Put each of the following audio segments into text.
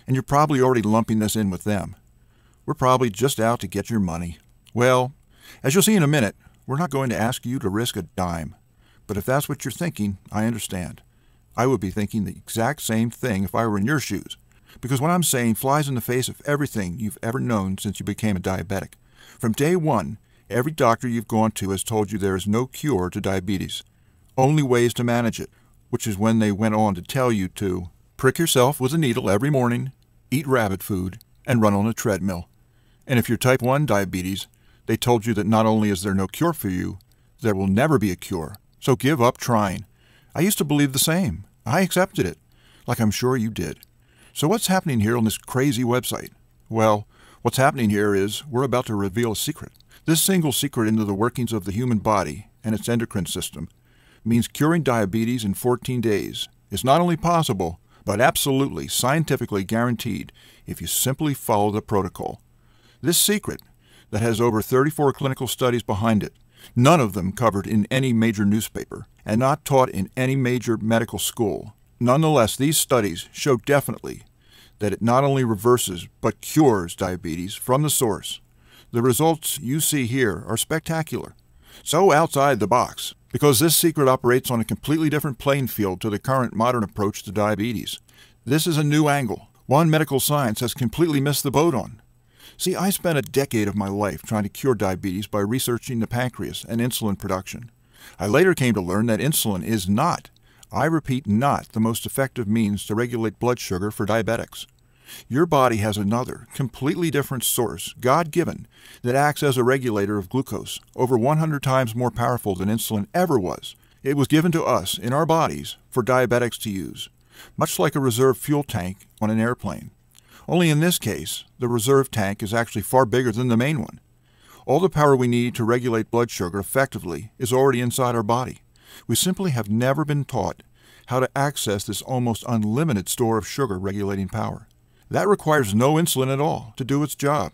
and you're probably already lumping this in with them. We're probably just out to get your money. Well, as you'll see in a minute, we're not going to ask you to risk a dime. But if that's what you're thinking, I understand. I would be thinking the exact same thing if I were in your shoes, because what I'm saying flies in the face of everything you've ever known since you became a diabetic. From day one, every doctor you've gone to has told you there is no cure to diabetes, only ways to manage it, which is when they went on to tell you to prick yourself with a needle every morning, eat rabbit food, and run on a treadmill. And if you're type 1 diabetes, they told you that not only is there no cure for you, there will never be a cure, so give up trying. I used to believe the same. I accepted it, like I'm sure you did. So what's happening here on this crazy website? Well, what's happening here is we're about to reveal a secret. This single secret into the workings of the human body and its endocrine system means curing diabetes in 14 days is not only possible, but absolutely scientifically guaranteed if you simply follow the protocol. This secret, that has over 34 clinical studies behind it, none of them covered in any major newspaper, and not taught in any major medical school. Nonetheless, these studies show definitely that it not only reverses but cures diabetes from the source. The results you see here are spectacular. So outside the box, because this secret operates on a completely different playing field to the current modern approach to diabetes. This is a new angle, one medical science has completely missed the boat on. See, I spent a decade of my life trying to cure diabetes by researching the pancreas and insulin production. I later came to learn that insulin is not, I repeat not, the most effective means to regulate blood sugar for diabetics. Your body has another, completely different source, God-given, that acts as a regulator of glucose, over 100 times more powerful than insulin ever was. It was given to us, in our bodies, for diabetics to use, much like a reserve fuel tank on an airplane. Only in this case, the reserve tank is actually far bigger than the main one. All the power we need to regulate blood sugar effectively is already inside our body. We simply have never been taught how to access this almost unlimited store of sugar regulating power. That requires no insulin at all to do its job.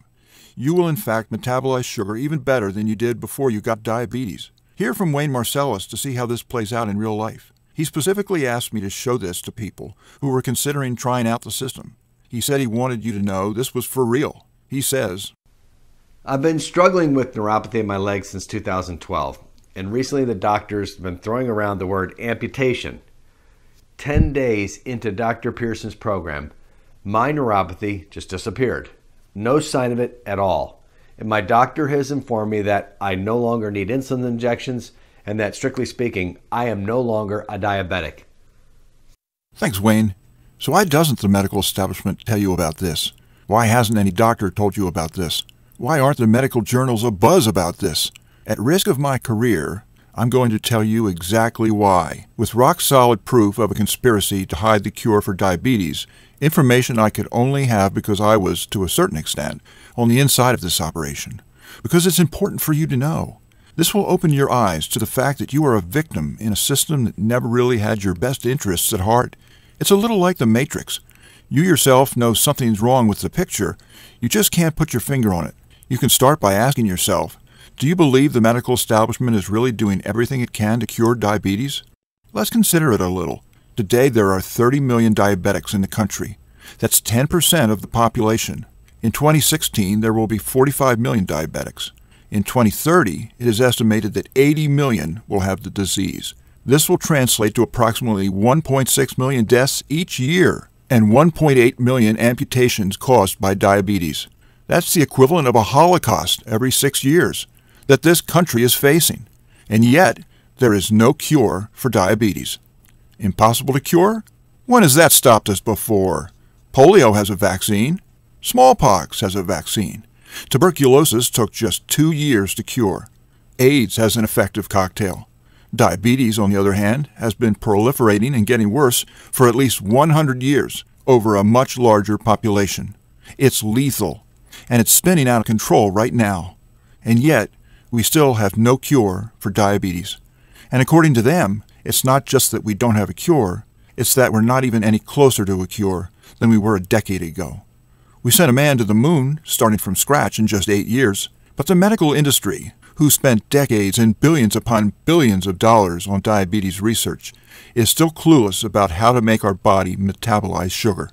You will in fact metabolize sugar even better than you did before you got diabetes. Hear from Wayne Marcellus to see how this plays out in real life. He specifically asked me to show this to people who were considering trying out the system. He said he wanted you to know this was for real. He says, I've been struggling with neuropathy in my legs since 2012, and recently the doctor's been throwing around the word amputation. 10 days into Dr. Pearson's program, my neuropathy just disappeared. No sign of it at all. And my doctor has informed me that I no longer need insulin injections and that, strictly speaking, I am no longer a diabetic. Thanks, Wayne. So why doesn't the medical establishment tell you about this? Why hasn't any doctor told you about this? Why aren't the medical journals abuzz about this? At risk of my career, I'm going to tell you exactly why. With rock-solid proof of a conspiracy to hide the cure for diabetes, information I could only have because I was, to a certain extent, on the inside of this operation. Because it's important for you to know. This will open your eyes to the fact that you are a victim in a system that never really had your best interests at heart. It's a little like the Matrix. You yourself know something's wrong with the picture. You just can't put your finger on it. You can start by asking yourself, do you believe the medical establishment is really doing everything it can to cure diabetes? Let's consider it a little. Today there are 30 million diabetics in the country. That's 10% of the population. In 2016, there will be 45 million diabetics. In 2030, it is estimated that 80 million will have the disease. This will translate to approximately 1.6 million deaths each year and 1.8 million amputations caused by diabetes. That's the equivalent of a Holocaust every 6 years that this country is facing. And yet, there is no cure for diabetes. Impossible to cure? When has that stopped us before? Polio has a vaccine. Smallpox has a vaccine. Tuberculosis took just 2 years to cure. AIDS has an effective cocktail. Diabetes, on the other hand, has been proliferating and getting worse for at least 100 years over a much larger population. It's lethal, and it's spinning out of control right now. And yet, we still have no cure for diabetes. And according to them, it's not just that we don't have a cure, it's that we're not even any closer to a cure than we were a decade ago. We sent a man to the moon, starting from scratch in just 8 years, but the medical industry, who spent decades and billions upon billions of dollars on diabetes research, is still clueless about how to make our body metabolize sugar.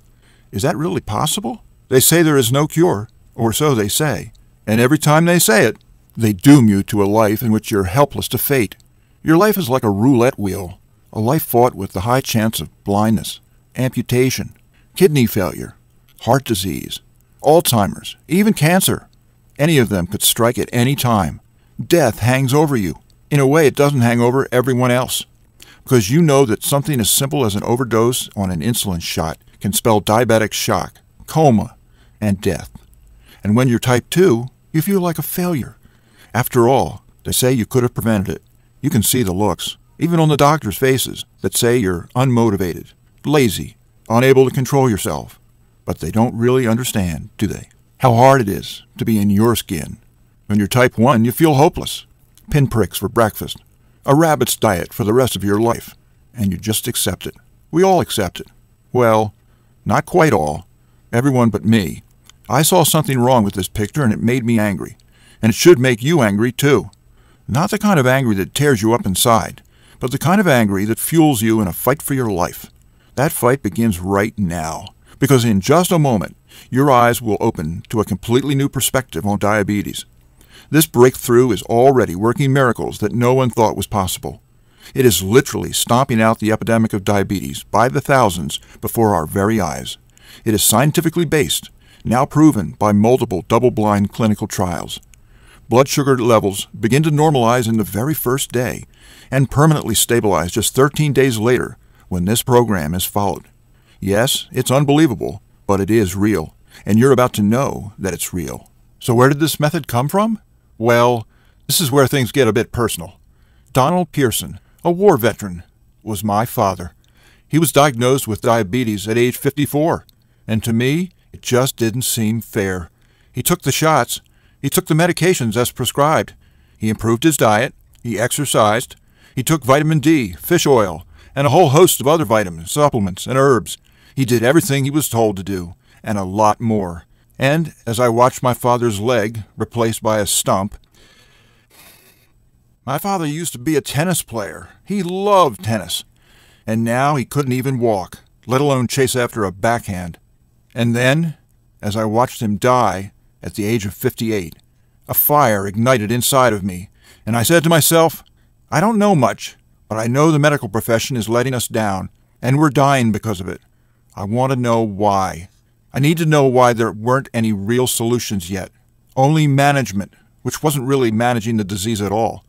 Is that really possible? They say there is no cure, or so they say, and every time they say it, they doom you to a life in which you're helpless to fate. Your life is like a roulette wheel, a life fought with the high chance of blindness, amputation, kidney failure, heart disease, Alzheimer's, even cancer. Any of them could strike at any time. Death hangs over you. In a way, it doesn't hang over everyone else, because you know that something as simple as an overdose on an insulin shot can spell diabetic shock, coma, and death. And when you're type 2, you feel like a failure. After all, they say you could have prevented it. You can see the looks, even on the doctors' faces, that say you're unmotivated, lazy, unable to control yourself. But they don't really understand, do they? How hard it is to be in your skin. When you're type 1, you feel hopeless. Pinpricks for breakfast, a rabbit's diet for the rest of your life, and you just accept it. We all accept it. Well, not quite all. Everyone but me. I saw something wrong with this picture, and it made me angry. And it should make you angry, too. Not the kind of angry that tears you up inside, but the kind of angry that fuels you in a fight for your life. That fight begins right now, because in just a moment, your eyes will open to a completely new perspective on diabetes. This breakthrough is already working miracles that no one thought was possible. It is literally stomping out the epidemic of diabetes by the thousands before our very eyes. It is scientifically based, now proven by multiple double-blind clinical trials. Blood sugar levels begin to normalize in the very first day and permanently stabilize just 13 days later when this program is followed. Yes, it's unbelievable, but it is real, and you're about to know that it's real. So where did this method come from? Well, this is where things get a bit personal. Donald Pearson, a war veteran, was my father. He was diagnosed with diabetes at age 54, and to me, it just didn't seem fair. He took the shots, he took the medications as prescribed, he improved his diet, he exercised, he took vitamin D, fish oil, and a whole host of other vitamins, supplements, and herbs. He did everything he was told to do, and a lot more. And as I watched my father's leg replaced by a stump, my father used to be a tennis player. He loved tennis. And now he couldn't even walk, let alone chase after a backhand. And then, as I watched him die at the age of 58, a fire ignited inside of me, and I said to myself, I don't know much, but I know the medical profession is letting us down, and we're dying because of it. I want to know why. I need to know why there weren't any real solutions yet. Only management, which wasn't really managing the disease at all.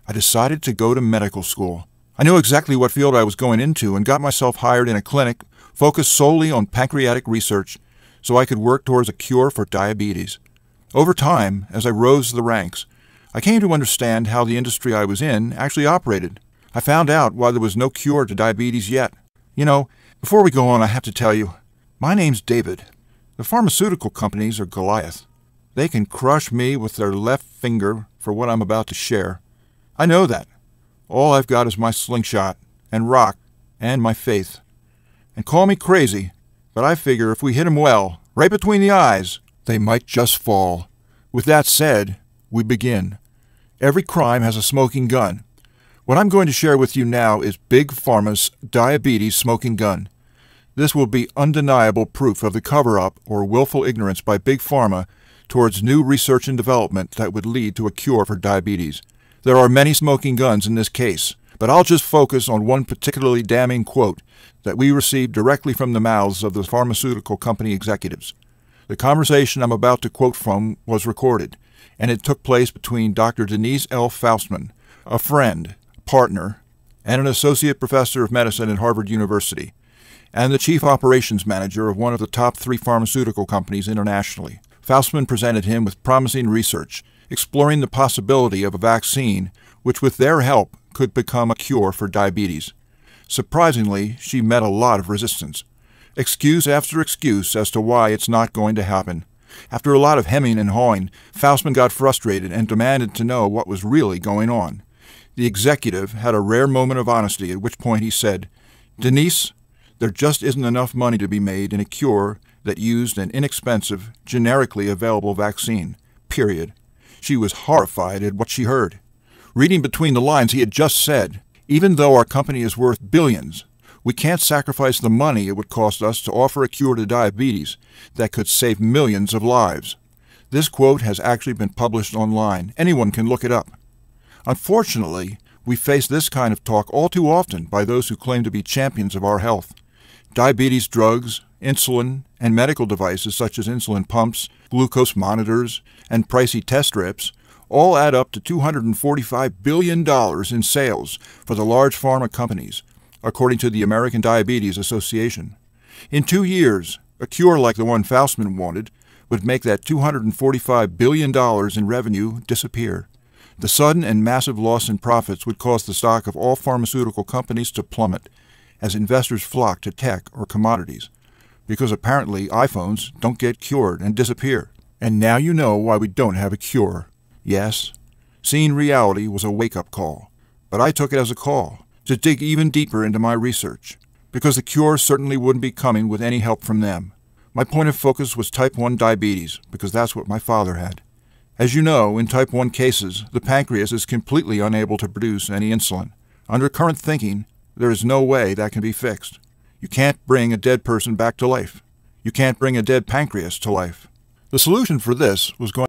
I decided to go to medical school. I knew exactly what field I was going into and got myself hired in a clinic focused solely on pancreatic research so I could work towards a cure for diabetes. Over time, as I rose the ranks, I came to understand how the industry I was in actually operated. I found out why there was no cure to diabetes yet. You know, before we go on, I have to tell you, my name's David. The pharmaceutical companies are Goliath. They can crush me with their left finger for what I'm about to share. I know that. All I've got is my slingshot, and rock, and my faith. And call me crazy, but I figure if we hit 'em well, right between the eyes, they might just fall. With that said, we begin. Every crime has a smoking gun. What I'm going to share with you now is Big Pharma's diabetes smoking gun. This will be undeniable proof of the cover-up or willful ignorance by Big Pharma towards new research and development that would lead to a cure for diabetes. There are many smoking guns in this case, but I'll just focus on one particularly damning quote that we received directly from the mouths of the pharmaceutical company executives. The conversation I'm about to quote from was recorded, and it took place between Dr. Denise L. Faustman, a friend, partner, and an associate professor of medicine at Harvard University, and the chief operations manager of one of the top 3 pharmaceutical companies internationally. Faustman presented him with promising research, exploring the possibility of a vaccine which, with their help, could become a cure for diabetes. Surprisingly, she met a lot of resistance. Excuse after excuse as to why it's not going to happen. After a lot of hemming and hawing, Faustman got frustrated and demanded to know what was really going on. The executive had a rare moment of honesty, at which point he said, "Denise, there just isn't enough money to be made in a cure that used an inexpensive, generically available vaccine. Period." She was horrified at what she heard. Reading between the lines, he had just said, "Even though our company is worth billions, We can't sacrifice the money it would cost us to offer a cure to diabetes that could save millions of lives. This quote has actually been published online. Anyone can look it up. Unfortunately, we face this kind of talk all too often by those who claim to be champions of our health. Diabetes drugs, insulin, and medical devices such as insulin pumps, glucose monitors, and pricey test strips all add up to $245 billion in sales for the large pharma companies, according to the American Diabetes Association. In 2 years, a cure like the one Faustman wanted would make that $245 billion in revenue disappear. The sudden and massive loss in profits would cause the stock of all pharmaceutical companies to plummet as investors flock to tech or commodities, because apparently iPhones don't get cured and disappear. And now you know why we don't have a cure. Yes, seeing reality was a wake-up call, but I took it as a call to dig even deeper into my research, because the cure certainly wouldn't be coming with any help from them. My point of focus was type 1 diabetes, because that's what my father had. As you know, in type 1 cases, the pancreas is completely unable to produce any insulin. Under current thinking, there is no way that can be fixed. You can't bring a dead person back to life. You can't bring a dead pancreas to life. The solution for this was going